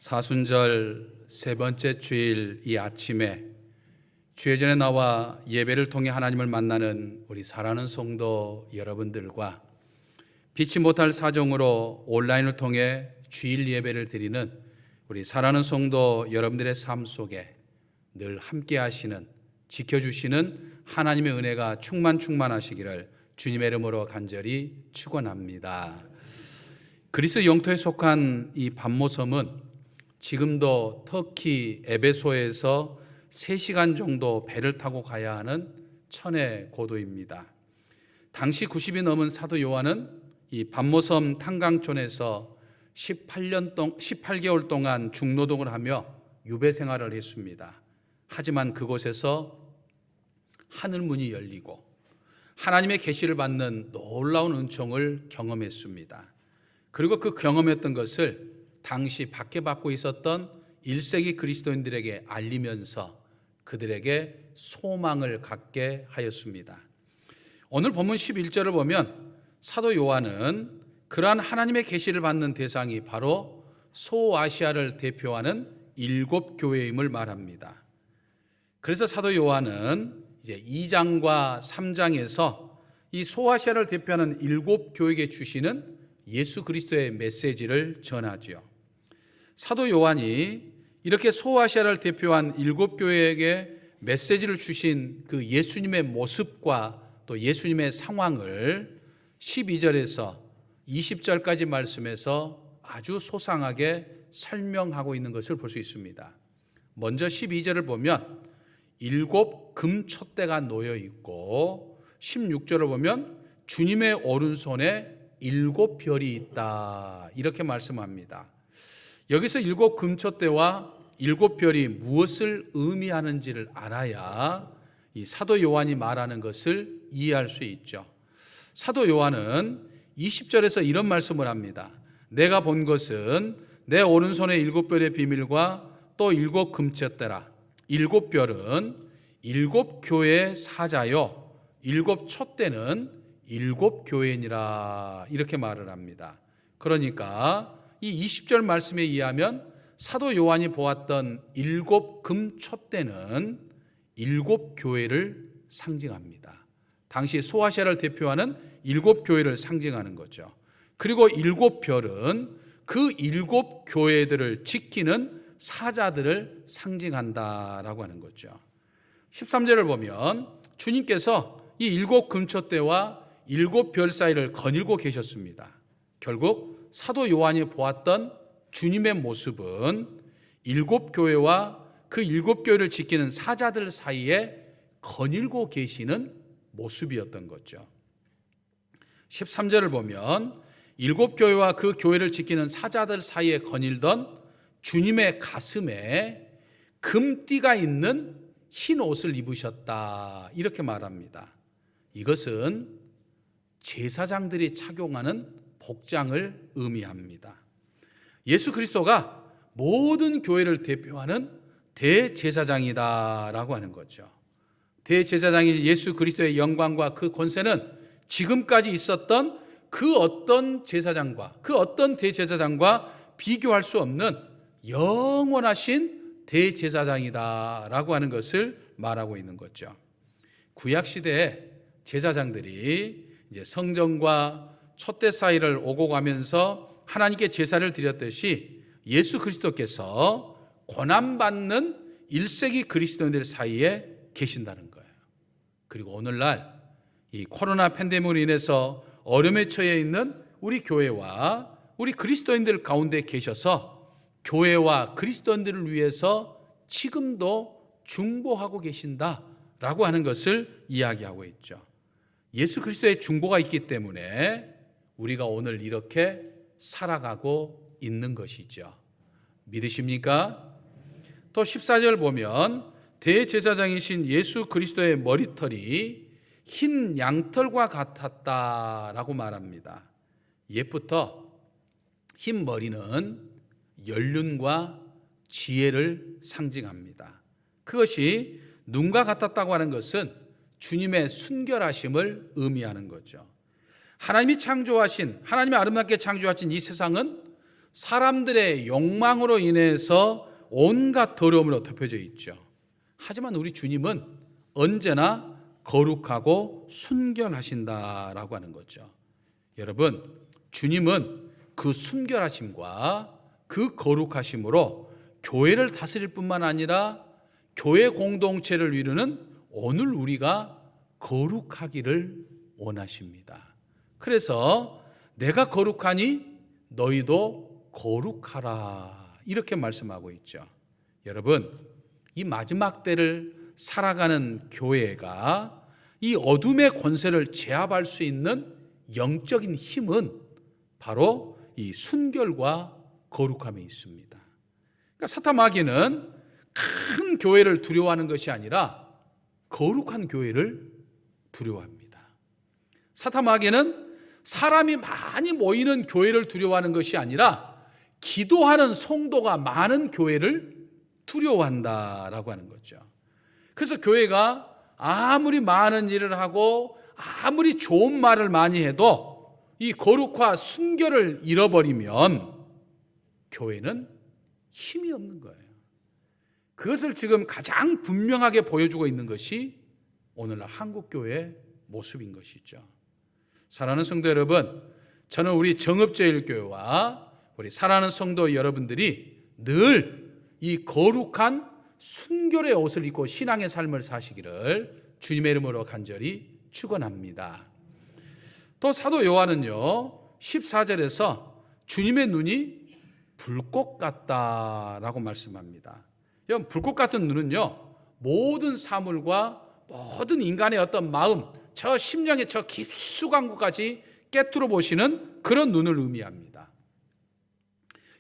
사순절 세 번째 주일 이 아침에 주의 전에 나와 예배를 통해 하나님을 만나는 우리 사랑하는 성도 여러분들과 빛이 못할 사정으로 온라인을 통해 주일 예배를 드리는 우리 사랑하는 성도 여러분들의 삶 속에 늘 함께 하시는, 지켜주시는 하나님의 은혜가 충만하시기를 주님의 이름으로 간절히 축원합니다. 그리스 영토에 속한 이 밤모섬은 지금도 터키 에베소에서 3시간 정도 배를 타고 가야 하는 천의 고도입니다. 당시 90이 넘은 사도 요한은 이 밤모섬 탄광촌에서 18개월 동안 중노동을 하며 유배 생활을 했습니다. 하지만 그곳에서 하늘문이 열리고 하나님의 계시를 받는 놀라운 은총을 경험했습니다. 그리고 그 경험했던 것을 당시 박해받고 있었던 1세기 그리스도인들에게 알리면서 그들에게 소망을 갖게 하였습니다. 오늘 본문 11절을 보면 사도 요한은 그러한 하나님의 계시를 받는 대상이 바로 소아시아를 대표하는 7교회임을 말합니다. 그래서 사도 요한은 이제 2장과 3장에서 이 소아시아를 대표하는 7교회에게 주시는 예수 그리스도의 메시지를 전하죠. 사도 요한이 이렇게 소아시아를 대표한 7교회에게 메시지를 주신 그 예수님의 모습과 또 예수님의 상황을 12절에서 20절까지 말씀에서 아주 소상하게 설명하고 있는 것을 볼 수 있습니다. 먼저 12절을 보면 7 금촛대가 놓여 있고 16절을 보면 주님의 오른손에 7 별이 있다, 이렇게 말씀합니다. 여기서 7 금촛대와 7 별이 무엇을 의미하는지를 알아야 이 사도 요한이 말하는 것을 이해할 수 있죠. 사도 요한은 20절에서 이런 말씀을 합니다. 내가 본 것은 내 오른손에 7 별의 비밀과 또 7 금촛대라. 7 별은 7 교회의 사자요 7 촛대는 7 교회니라, 이렇게 말을 합니다. 그러니까 이 20절 말씀에 의하면 사도 요한이 보았던 7 금촛대는 7 교회를 상징합니다. 당시 소아시아를 대표하는 7 교회를 상징하는 거죠. 그리고 7 별은 그 7 교회들을 지키는 사자들을 상징한다라고 하는 거죠. 13절을 보면 주님께서 이 7 금촛대와 7 별 사이를 거닐고 계셨습니다. 결국 사도 요한이 보았던 주님의 모습은 7 교회와 그 7 교회를 지키는 사자들 사이에 거닐고 계시는 모습이었던 거죠. 13절을 보면 7 교회와 그 교회를 지키는 사자들 사이에 거닐던 주님의 가슴에 금띠가 있는 흰 옷을 입으셨다, 이렇게 말합니다. 이것은 제사장들이 착용하는 복장을 의미합니다. 예수 그리스도가 모든 교회를 대표하는 대제사장이다라고 하는 거죠. 대제사장이 예수 그리스도의 영광과 그 권세는 지금까지 있었던 그 어떤 제사장과 그 어떤 대제사장과 비교할 수 없는 영원하신 대제사장이다라고 하는 것을 말하고 있는 거죠. 구약 시대에 제사장들이 이제 성전과 촛대 사이를 오고 가면서 하나님께 제사를 드렸듯이 예수 그리스도께서 고난받는 1세기 그리스도인들 사이에 계신다는 거예요. 그리고 오늘날 이 코로나 팬데믹으로 인해서 어려움에 처해 있는 우리 교회와 우리 그리스도인들 가운데 계셔서 교회와 그리스도인들을 위해서 지금도 중보하고 계신다라고 하는 것을 이야기하고 있죠. 예수 그리스도의 중보가 있기 때문에 우리가 오늘 이렇게 살아가고 있는 것이죠. 믿으십니까? 또 14절 보면 대제사장이신 예수 그리스도의 머리털이 흰 양털과 같았다라고 말합니다. 옛부터 흰 머리는 연륜과 지혜를 상징합니다. 그것이 눈과 같았다고 하는 것은 주님의 순결하심을 의미하는 거죠. 하나님이 창조하신, 하나님이 아름답게 창조하신 이 세상은 사람들의 욕망으로 인해서 온갖 더러움으로 덮여져 있죠. 하지만 우리 주님은 언제나 거룩하고 순결하신다라고 하는 거죠. 여러분, 주님은 그 순결하심과 그 거룩하심으로 교회를 다스릴 뿐만 아니라 교회 공동체를 이루는 오늘 우리가 거룩하기를 원하십니다. 그래서 내가 거룩하니 너희도 거룩하라, 이렇게 말씀하고 있죠. 여러분, 이 마지막 때를 살아가는 교회가 이 어둠의 권세를 제압할 수 있는 영적인 힘은 바로 이 순결과 거룩함에 있습니다. 그러니까 사탄 마귀는 큰 교회를 두려워하는 것이 아니라 거룩한 교회를 두려워합니다. 사탄 마귀는 사람이 많이 모이는 교회를 두려워하는 것이 아니라 기도하는 성도가 많은 교회를 두려워한다라고 하는 거죠. 그래서 교회가 아무리 많은 일을 하고 아무리 좋은 말을 많이 해도 이 거룩과 순결을 잃어버리면 교회는 힘이 없는 거예요. 그것을 지금 가장 분명하게 보여주고 있는 것이 오늘날 한국교회의 모습인 것이죠. 사랑하는 성도 여러분, 저는 우리 정읍제일교회와 우리 사랑하는 성도 여러분들이 늘 이 거룩한 순결의 옷을 입고 신앙의 삶을 사시기를 주님의 이름으로 간절히 축원합니다. 또 사도 요한은요 14절에서 주님의 눈이 불꽃 같다라고 말씀합니다. 여러분, 불꽃 같은 눈은요 모든 사물과 모든 인간의 어떤 마음, 저 심령의 저 깊숙한 곳까지 깨뚫어 보시는 그런 눈을 의미합니다.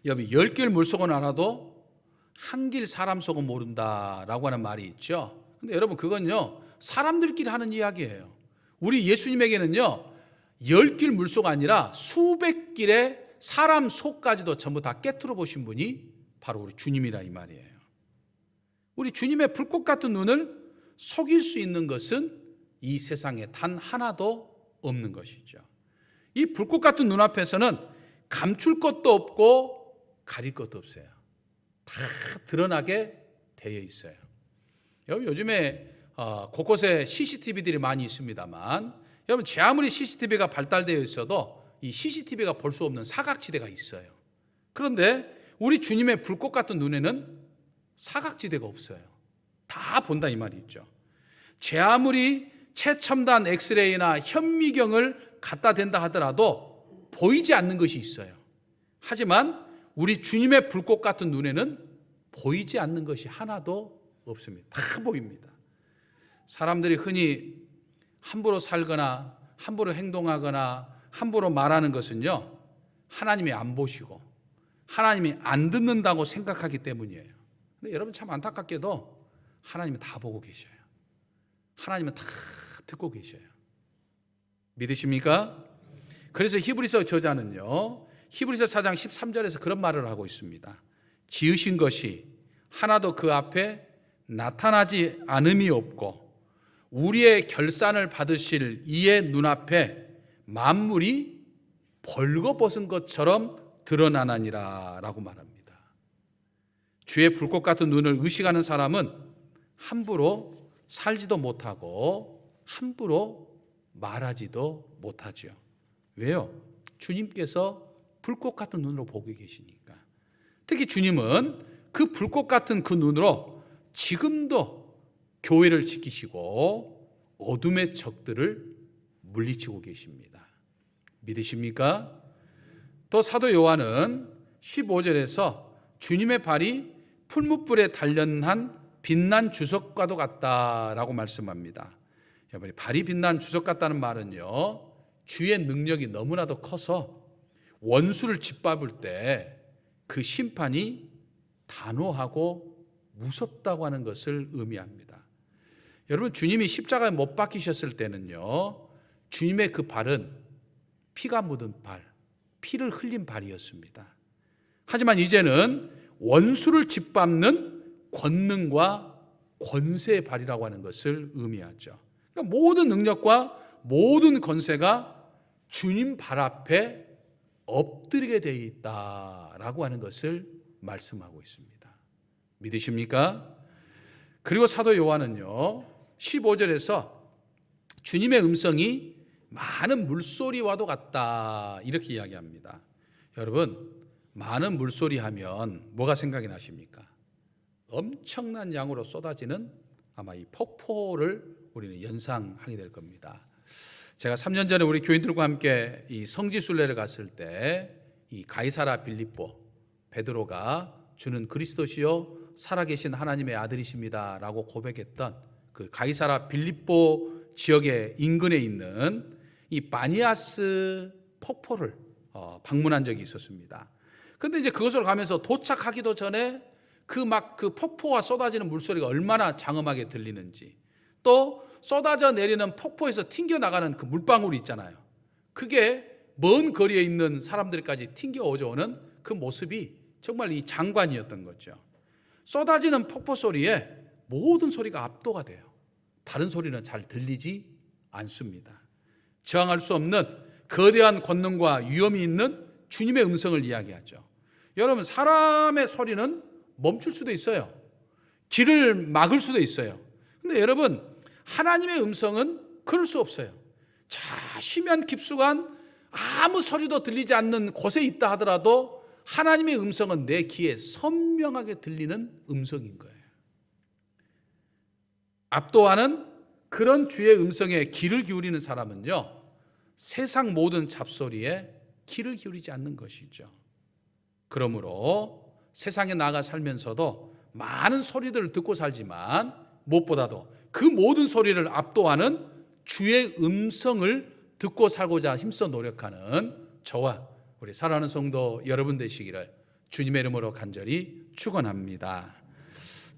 여러분, 10길 물속은 알아도 한 길 사람 속은 모른다라고 하는 말이 있죠. 근데 여러분, 그건요 사람들끼리 하는 이야기예요. 우리 예수님에게는요 10길 물속 아니라 수백 길의 사람 속까지도 전부 다 깨뚫어 보신 분이 바로 우리 주님이라 이 말이에요. 우리 주님의 불꽃 같은 눈을 속일 수 있는 것은 이 세상에 단 하나도 없는 것이죠. 이 불꽃 같은 눈 앞에서는 감출 것도 없고 가릴 것도 없어요. 다 드러나게 되어 있어요. 요즘에 곳곳에 CCTV들이 많이 있습니다만, 여러분, 제 아무리 CCTV가 발달되어 있어도 이 CCTV가 볼 수 없는 사각지대가 있어요. 그런데 우리 주님의 불꽃 같은 눈에는 사각지대가 없어요. 다 본다 이 말이 있죠. 제 아무리 최첨단 엑스레이나 현미경을 갖다 댄다 하더라도 보이지 않는 것이 있어요. 하지만 우리 주님의 불꽃 같은 눈에는 보이지 않는 것이 하나도 없습니다. 다 보입니다. 사람들이 흔히 함부로 살거나 함부로 행동하거나 함부로 말하는 것은요 하나님이 안 보시고 하나님이 안 듣는다고 생각하기 때문이에요. 근데 여러분, 참 안타깝게도 하나님은 다 보고 계셔요. 하나님은 다 듣고 계셔요. 믿으십니까? 그래서 히브리서 저자는요 히브리서 4장 13절에서 그런 말을 하고 있습니다. 지으신 것이 하나도 그 앞에 나타나지 않음이 없고 우리의 결산을 받으실 이의 눈앞에 만물이 벌거벗은 것처럼 드러나나니라 라고 말합니다. 주의 불꽃 같은 눈을 의식하는 사람은 함부로 살지도 못하고 함부로 말하지도 못하죠. 왜요? 주님께서 불꽃 같은 눈으로 보고 계시니까. 특히 주님은 그 불꽃 같은 그 눈으로 지금도 교회를 지키시고 어둠의 적들을 물리치고 계십니다. 믿으십니까? 또 사도 요한은 15절에서 주님의 발이 풀무불에 단련한 빛난 주석과도 같다라고 말씀합니다. 여러분, 발이 빛난 주석 같다는 말은요 주의 능력이 너무나도 커서 원수를 짓밟을 때 그 심판이 단호하고 무섭다고 하는 것을 의미합니다. 여러분, 주님이 십자가에 못 박히셨을 때는요 주님의 그 발은 피가 묻은 발, 피를 흘린 발이었습니다. 하지만 이제는 원수를 짓밟는 권능과 권세의 발이라고 하는 것을 의미하죠. 그러니까 모든 능력과 모든 권세가 주님 발 앞에 엎드리게 되어 있다라고 하는 것을 말씀하고 있습니다. 믿으십니까? 그리고 사도 요한은요 15절에서 주님의 음성이 많은 물소리와도 같다 이렇게 이야기합니다. 여러분, 많은 물소리 하면 뭐가 생각이 나십니까? 엄청난 양으로 쏟아지는 아마 이 폭포를 우리는 연상하게 될 겁니다. 제가 3년 전에 우리 교인들과 함께 이 성지순례를 갔을 때 이 가이사라 빌립보 베드로가 주는 그리스도시요 살아계신 하나님의 아들이십니다 라고 고백했던 그 가이사라 빌립보 지역의 인근에 있는 이 바니아스 폭포를 방문한 적이 있었습니다. 그런데 이제 그것을 가면서 도착하기도 전에 그 폭포와 쏟아지는 물소리가 얼마나 장엄하게 들리는지, 또 쏟아져 내리는 폭포에서 튕겨나가는 그 물방울이 있잖아요. 그게 먼 거리에 있는 사람들까지 튕겨오져 오는 그 모습이 정말 이 장관이었던 거죠. 쏟아지는 폭포 소리에 모든 소리가 압도가 돼요. 다른 소리는 잘 들리지 않습니다. 저항할 수 없는 거대한 권능과 위엄이 있는 주님의 음성을 이야기하죠. 여러분, 사람의 소리는 멈출 수도 있어요. 길을 막을 수도 있어요. 근데 여러분, 하나님의 음성은 그럴 수 없어요. 심연 깊숙한 아무 소리도 들리지 않는 곳에 있다 하더라도 하나님의 음성은 내 귀에 선명하게 들리는 음성인 거예요. 압도하는 그런 주의 음성에 귀를 기울이는 사람은요, 세상 모든 잡소리에 귀를 기울이지 않는 것이죠. 그러므로 세상에 나가 살면서도 많은 소리들을 듣고 살지만 무엇보다도 그 모든 소리를 압도하는 주의 음성을 듣고 살고자 힘써 노력하는 저와 우리 사랑하는 성도 여러분 되시기를 주님의 이름으로 간절히 축원합니다.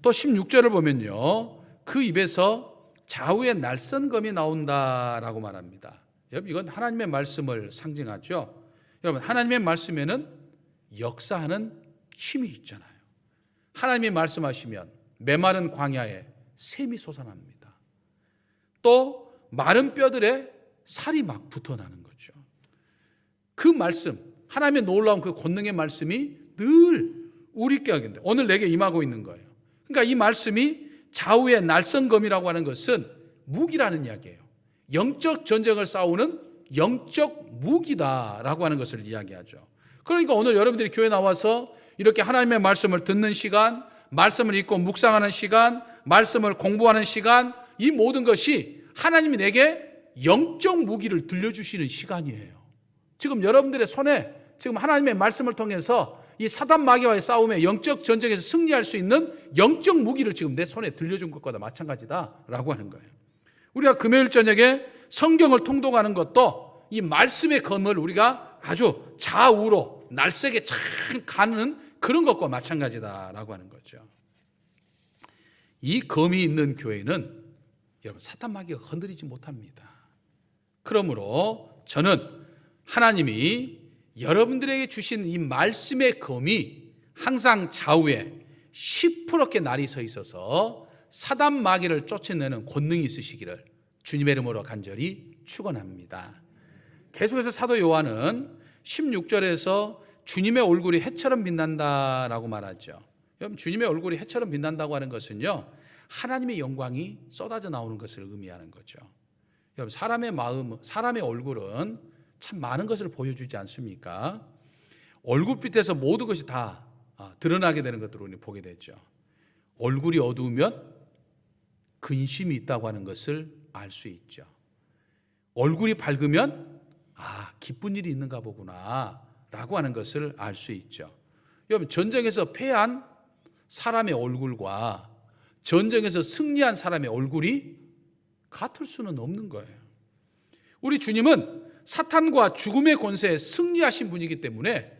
또 16절을 보면요, 그 입에서 좌우의 날선검이 나온다라고 말합니다. 여러분, 이건 하나님의 말씀을 상징하죠. 여러분, 하나님의 말씀에는 역사하는 힘이 있잖아요. 하나님이 말씀하시면 메마른 광야에 샘이 솟아납니다. 또 마른 뼈들에 살이 막 붙어나는 거죠. 그 말씀, 하나님의 놀라운 그 권능의 말씀이 늘 우리께 하겠는데 오늘 내게 임하고 있는 거예요. 그러니까 이 말씀이 좌우의 날선검이라고 하는 것은 무기라는 이야기예요. 영적 전쟁을 싸우는 영적 무기다라고 하는 것을 이야기하죠. 그러니까 오늘 여러분들이 교회 나와서 이렇게 하나님의 말씀을 듣는 시간, 말씀을 읽고 묵상하는 시간, 말씀을 공부하는 시간, 이 모든 것이 하나님이 내게 영적 무기를 들려주시는 시간이에요. 지금 여러분들의 손에 지금 하나님의 말씀을 통해서 이 사단 마귀와의 싸움에 영적 전쟁에서 승리할 수 있는 영적 무기를 지금 내 손에 들려준 것과 마찬가지다라고 하는 거예요. 우리가 금요일 저녁에 성경을 통독하는 것도 이 말씀의 검을 우리가 아주 좌우로 날쌔게 참 가는 그런 것과 마찬가지다라고 하는 거죠. 이 검이 있는 교회는 여러분 사탄 마귀가 건드리지 못합니다. 그러므로 저는 하나님이 여러분들에게 주신 이 말씀의 검이 항상 좌우에 시퍼렇게 날이 서 있어서 사단 마귀를 쫓아내는 권능이 있으시기를 주님의 이름으로 간절히 축원합니다. 계속해서 사도 요한은 16절에서 주님의 얼굴이 해처럼 빛난다라고 말하죠. 여러분, 주님의 얼굴이 해처럼 빛난다고 하는 것은요, 하나님의 영광이 쏟아져 나오는 것을 의미하는 거죠. 여러분, 사람의 얼굴은 참 많은 것을 보여주지 않습니까? 얼굴빛에서 모든 것이 다 드러나게 되는 것들을 우리는 보게 되죠. 얼굴이 어두우면 근심이 있다고 하는 것을 알 수 있죠. 얼굴이 밝으면 기쁜 일이 있는가 보구나 라고 하는 것을 알 수 있죠. 여러분, 전쟁에서 패한 사람의 얼굴과 전쟁에서 승리한 사람의 얼굴이 같을 수는 없는 거예요. 우리 주님은 사탄과 죽음의 권세에 승리하신 분이기 때문에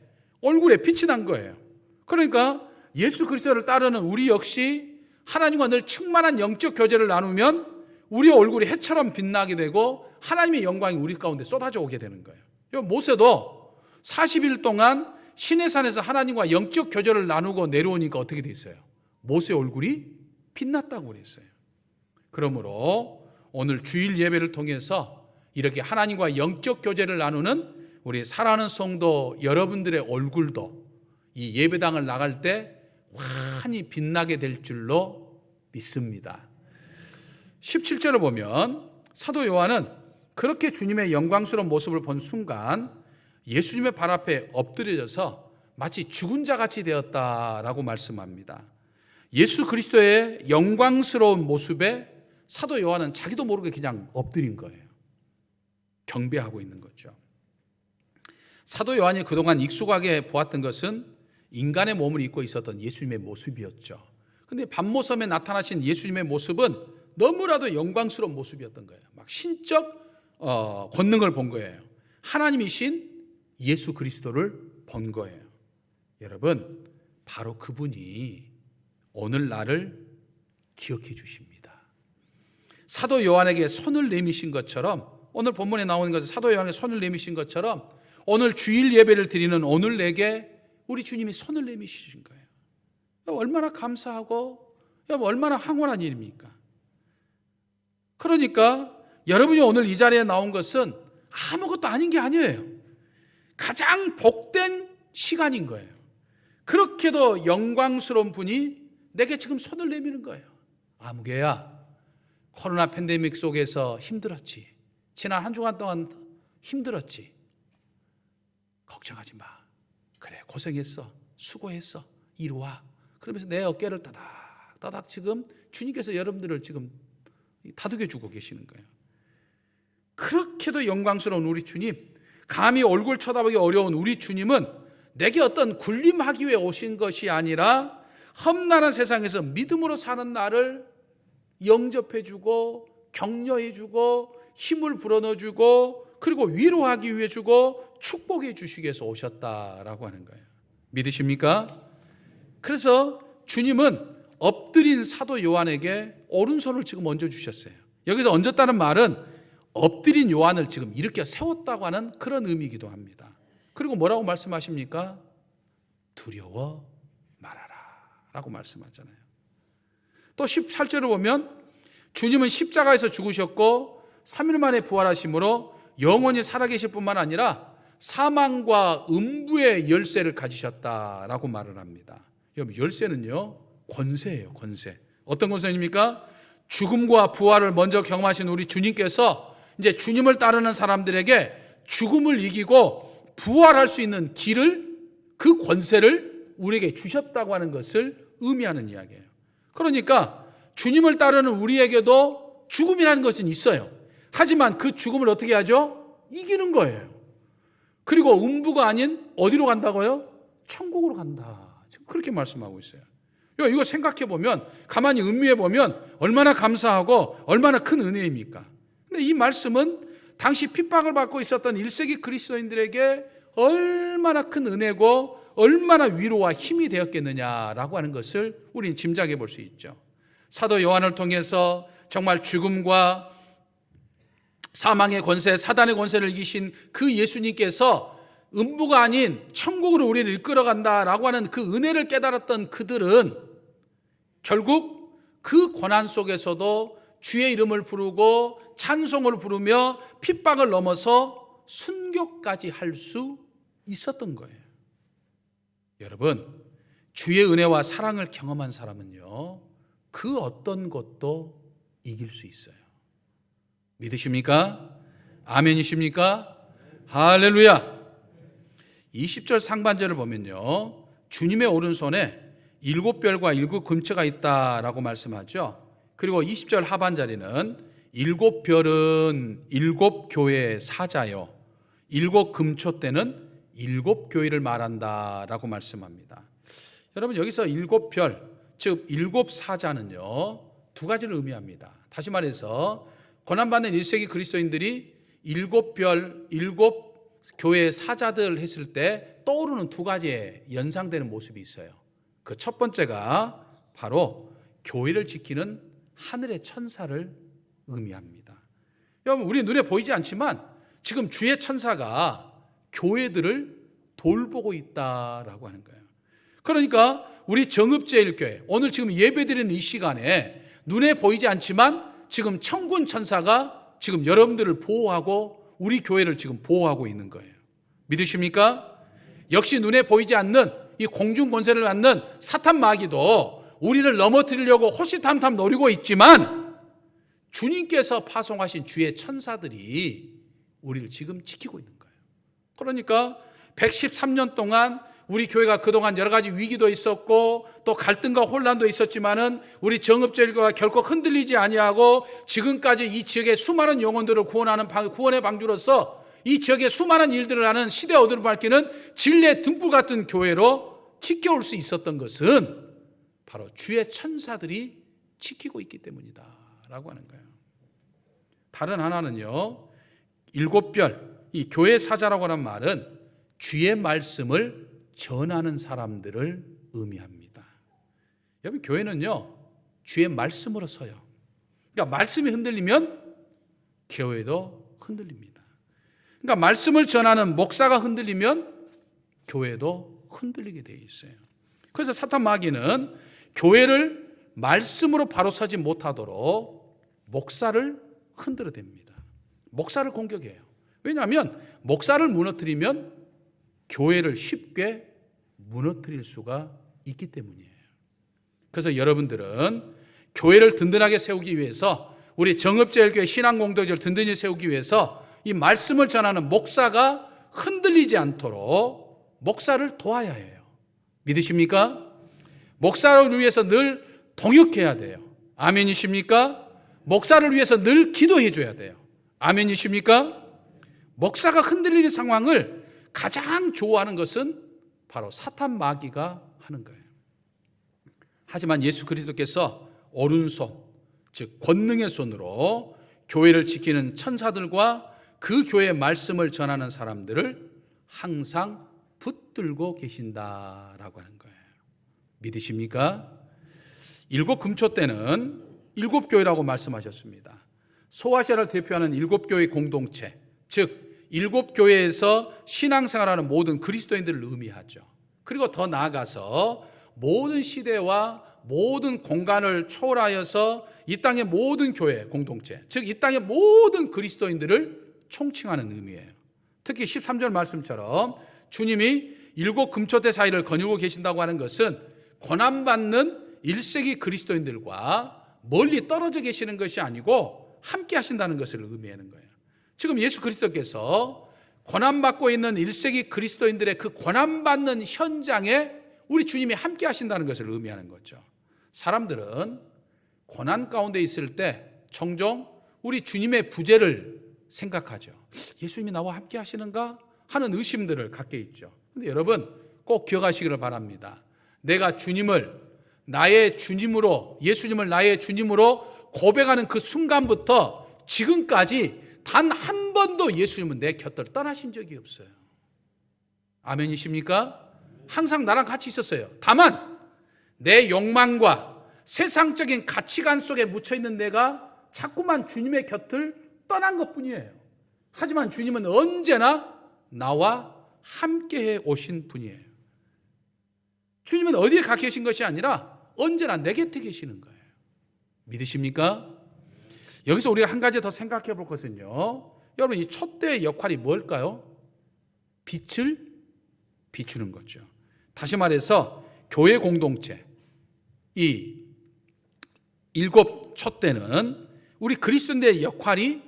얼굴에 빛이 난 거예요. 그러니까 예수 그리스도를 따르는 우리 역시 하나님과 늘 충만한 영적 교제를 나누면 우리의 얼굴이 해처럼 빛나게 되고 하나님의 영광이 우리 가운데 쏟아져 오게 되는 거예요. 모세도 40일 동안 시내산에서 하나님과 영적 교제를 나누고 내려오니까 어떻게 돼 있어요? 모세의 얼굴이 빛났다고 그랬어요. 그러므로 오늘 주일 예배를 통해서 이렇게 하나님과 영적 교제를 나누는 우리 사랑하는 성도 여러분들의 얼굴도 이 예배당을 나갈 때 환히 빛나게 될 줄로 믿습니다. 17절을 보면 사도 요한은 그렇게 주님의 영광스러운 모습을 본 순간 예수님의 발 앞에 엎드려져서 마치 죽은 자 같이 되었다라고 말씀합니다. 예수 그리스도의 영광스러운 모습에 사도 요한은 자기도 모르게 그냥 엎드린 거예요. 경배하고 있는 거죠. 사도 요한이 그동안 익숙하게 보았던 것은 인간의 몸을 입고 있었던 예수님의 모습이었죠. 그런데 밤모섬에 나타나신 예수님의 모습은 너무나도 영광스러운 모습이었던 거예요. 막 신적 권능을 본 거예요. 하나님이신 예수 그리스도를 본 거예요. 여러분, 바로 그분이 오늘 나를 기억해 주십니다. 사도 요한에게 손을 내미신 것처럼, 오늘 본문에 나오는 것은 사도 요한에게 손을 내미신 것처럼 오늘 주일 예배를 드리는 오늘 내게 우리 주님이 손을 내미신 거예요. 얼마나 감사하고 얼마나 황홀한 일입니까? 그러니까 여러분이 오늘 이 자리에 나온 것은 아무것도 아닌 게 아니에요. 가장 복된 시간인 거예요. 그렇게도 영광스러운 분이 내게 지금 손을 내미는 거예요. 아무개야, 코로나 팬데믹 속에서 힘들었지. 지난 한 주간 동안 힘들었지. 걱정하지 마. 그래, 고생했어. 수고했어. 이리 와. 그러면서 내 어깨를 따닥따닥 지금 주님께서 여러분들을 지금 다독여주고 계시는 거예요. 그렇게도 영광스러운 우리 주님, 감히 얼굴 쳐다보기 어려운 우리 주님은 내게 어떤 군림하기 위해 오신 것이 아니라 험난한 세상에서 믿음으로 사는 나를 영접해주고 격려해주고 힘을 불어넣어주고 그리고 위로하기 위해 주고 축복해 주시기 위해서 오셨다라고 하는 거예요. 믿으십니까? 그래서 주님은 엎드린 사도 요한에게 오른손을 지금 얹어주셨어요. 여기서 얹었다는 말은 엎드린 요한을 지금 일으켜 세웠다고 하는 그런 의미이기도 합니다. 그리고 뭐라고 말씀하십니까? 두려워 말아라 라고 말씀하잖아요. 또 18절을 보면 주님은 십자가에서 죽으셨고 3일 만에 부활하심으로 영원히 살아계실 뿐만 아니라 사망과 음부의 열쇠를 가지셨다라고 말을 합니다. 여러분, 열쇠는요 권세예요. 권세. 어떤 권세입니까? 죽음과 부활을 먼저 경험하신 우리 주님께서 이제 주님을 따르는 사람들에게 죽음을 이기고 부활할 수 있는 길을, 그 권세를 우리에게 주셨다고 하는 것을 의미하는 이야기예요. 그러니까 주님을 따르는 우리에게도 죽음이라는 것은 있어요. 하지만 그 죽음을 어떻게 하죠? 이기는 거예요. 그리고 음부가 아닌 어디로 간다고요? 천국으로 간다. 지금 그렇게 말씀하고 있어요. 이거 생각해 보면, 가만히 음미해 보면 얼마나 감사하고 얼마나 큰 은혜입니까? 근데 이 말씀은 당시 핍박을 받고 있었던 1세기 그리스도인들에게 얼마나 큰 은혜고 얼마나 위로와 힘이 되었겠느냐라고 하는 것을 우리는 짐작해 볼 수 있죠. 사도 요한을 통해서 정말 죽음과 사망의 권세, 사단의 권세를 이기신 그 예수님께서 음부가 아닌 천국으로 우리를 이끌어간다라고 하는 그 은혜를 깨달았던 그들은 결국 그 고난 속에서도 주의 이름을 부르고 찬송을 부르며 핍박을 넘어서 순교까지 할 수 있었던 거예요. 여러분, 주의 은혜와 사랑을 경험한 사람은요, 그 어떤 것도 이길 수 있어요. 믿으십니까? 아멘이십니까? 할렐루야. 20절 상반절을 보면요, 주님의 오른손에 7별과 7금초가 있다라고 말씀하죠. 그리고 20절 하반절에는 7별은 7교회의 사자요, 7금초 때는 7교회를 말한다라고 말씀합니다. 여러분, 여기서 7별, 즉 7사자는요 두 가지를 의미합니다. 다시 말해서 고난받는 1세기 그리스도인들이 7별, 7교회 사자들 했을 때 떠오르는 두 가지의 연상되는 모습이 있어요. 그 첫 번째가 바로 교회를 지키는 하늘의 천사를 의미합니다. 여러분, 우리 눈에 보이지 않지만 지금 주의 천사가 교회들을 돌보고 있다라고 하는 거예요. 그러니까 우리 정읍제일교회, 오늘 지금 예배드리는 이 시간에 눈에 보이지 않지만 지금 천군 천사가 지금 여러분들을 보호하고 우리 교회를 지금 보호하고 있는 거예요. 믿으십니까? 역시 눈에 보이지 않는 이 공중 권세를 갖는 사탄 마귀도 우리를 넘어뜨리려고 호시탐탐 노리고 있지만 주님께서 파송하신 주의 천사들이 우리를 지금 지키고 있는 거예요. 그러니까 113년 동안 우리 교회가 그동안 여러 가지 위기도 있었고 또 갈등과 혼란도 있었지만은 우리 정읍제일교회가 결코 흔들리지 아니하고 지금까지 이 지역의 수많은 영혼들을 구원하는 구원의 방주로서 이 지역의 수많은 일들을 하는 시대 어둠을 밝히는 진리의 등불 같은 교회로 지켜올 수 있었던 것은 바로 주의 천사들이 지키고 있기 때문이다 라고 하는 거예요. 다른 하나는요, 7별, 이 교회 사자라고 하는 말은 주의 말씀을 전하는 사람들을 의미합니다. 여러분, 교회는요 주의 말씀으로 서요. 그러니까 말씀이 흔들리면 교회도 흔들립니다. 그러니까 말씀을 전하는 목사가 흔들리면 교회도 흔들리게 되어 있어요. 그래서 사탄 마귀는 교회를 말씀으로 바로 서지 못하도록 목사를 흔들어댑니다. 목사를 공격해요. 왜냐하면 목사를 무너뜨리면 교회를 쉽게 무너뜨릴 수가 있기 때문이에요. 그래서 여러분들은 교회를 든든하게 세우기 위해서, 우리 정읍제일교회 신앙공동체를 든든히 세우기 위해서 이 말씀을 전하는 목사가 흔들리지 않도록 목사를 도와야 해요. 믿으십니까? 목사를 위해서 늘 동역해야 돼요. 아멘이십니까? 목사를 위해서 늘 기도해 줘야 돼요. 아멘이십니까? 목사가 흔들리는 상황을 가장 좋아하는 것은 바로 사탄 마귀가 하는 거예요. 하지만 예수 그리스도께서 오른손, 즉 권능의 손으로 교회를 지키는 천사들과 그 교회의 말씀을 전하는 사람들을 항상 붙들고 계신다라고 하는 거예요. 믿으십니까? 7금초 때는 7교회라고 말씀하셨습니다. 소아시아를 대표하는 7교회 공동체, 즉 7교회에서 신앙생활하는 모든 그리스도인들을 의미하죠. 그리고 더 나아가서 모든 시대와 모든 공간을 초월하여서 이 땅의 모든 교회 공동체, 즉 이 땅의 모든 그리스도인들을 총칭하는 의미예요. 특히 13절 말씀처럼 주님이 7금초대 사이를 거닐고 계신다고 하는 것은 고난받는 1세기 그리스도인들과 멀리 떨어져 계시는 것이 아니고 함께 하신다는 것을 의미하는 거예요. 지금 예수 그리스도께서 고난받고 있는 1세기 그리스도인들의 그 고난받는 현장에 우리 주님이 함께 하신다는 것을 의미하는 거죠. 사람들은 고난 가운데 있을 때 종종 우리 주님의 부재를 생각하죠. 예수님이 나와 함께 하시는가 하는 의심들을 갖게 있죠. 그런데 여러분 꼭 기억하시기를 바랍니다. 내가 주님을 나의 주님으로, 예수님을 나의 주님으로 고백하는 그 순간부터 지금까지 단 한 번도 예수님은 내 곁을 떠나신 적이 없어요. 아멘이십니까? 항상 나랑 같이 있었어요. 다만 내 욕망과 세상적인 가치관 속에 묻혀있는 내가 자꾸만 주님의 곁을 떠난 것뿐이에요. 하지만 주님은 언제나 나와 함께해 오신 분이에요. 주님은 어디에 가 계신 것이 아니라 언제나 내 곁에 계시는 거예요. 믿으십니까? 여기서 우리가 한 가지 더 생각해 볼 것은요, 여러분 이 촛대의 역할이 뭘까요? 빛을 비추는 거죠. 다시 말해서 교회 공동체, 이 7 촛대는 우리 그리스도인들의 역할이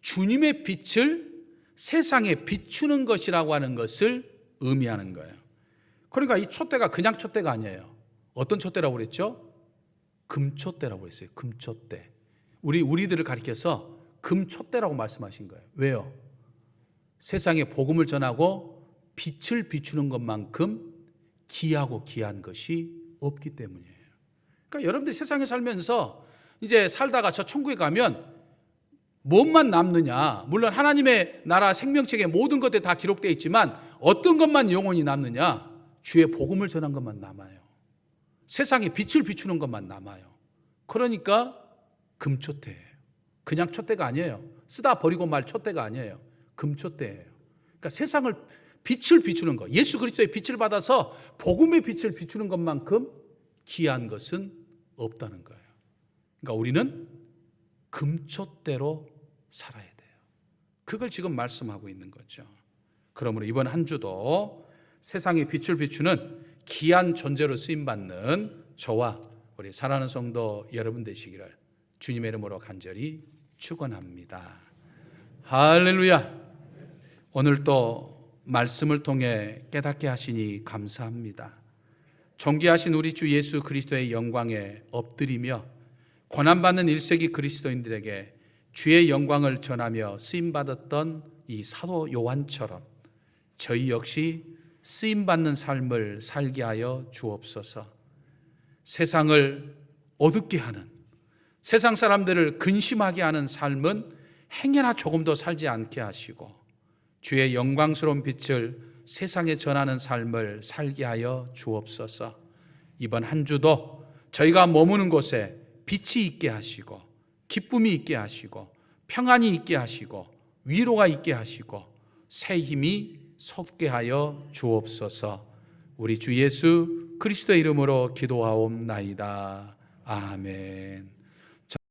주님의 빛을 세상에 비추는 것이라고 하는 것을 의미하는 거예요. 그러니까 이 촛대가 그냥 촛대가 아니에요. 어떤 촛대라고 그랬죠? 금촛대라고 그랬어요. 금촛대. 우리들을 가리켜서 금촛대라고 말씀하신 거예요. 왜요? 세상에 복음을 전하고 빛을 비추는 것만큼 귀하고 귀한 것이 없기 때문이에요. 그러니까 여러분들이 세상에 살면서 이제 살다가 저 천국에 가면 무엇만 남느냐? 물론 하나님의 나라 생명책에 모든 것들이 다 기록되어 있지만 어떤 것만 영원히 남느냐? 주의 복음을 전한 것만 남아요. 세상에 빛을 비추는 것만 남아요. 그러니까 금촛대예요. 그냥 촛대가 아니에요. 쓰다 버리고 말 촛대가 아니에요. 금촛대예요. 그러니까 세상을 빛을 비추는 것, 예수 그리스도의 빛을 받아서 복음의 빛을 비추는 것만큼 귀한 것은 없다는 거예요. 그러니까 우리는 금촛대로 살아야 돼요. 그걸 지금 말씀하고 있는 거죠. 그러므로 이번 한 주도 세상에 빛을 비추는 귀한 존재로 쓰임받는 저와 우리 사랑하는 성도 여러분 되시기를 주님의 이름으로 간절히 축원합니다. 할렐루야. 오늘 또 말씀을 통해 깨닫게 하시니 감사합니다. 존귀하신 우리 주 예수 그리스도의 영광에 엎드리며 고난받는 1세기 그리스도인들에게 주의 영광을 전하며 쓰임받았던 이 사도 요한처럼 저희 역시 쓰임받는 삶을 살게 하여 주옵소서. 세상을 어둡게 하는, 세상 사람들을 근심하게 하는 삶은 행여나 조금도 살지 않게 하시고 주의 영광스러운 빛을 세상에 전하는 삶을 살게 하여 주옵소서. 이번 한 주도 저희가 머무는 곳에 빛이 있게 하시고 기쁨이 있게 하시고 평안이 있게 하시고 위로가 있게 하시고 새 힘이 솟게 하여 주옵소서. 우리 주 예수 그리스도의 이름으로 기도하옵나이다. 아멘.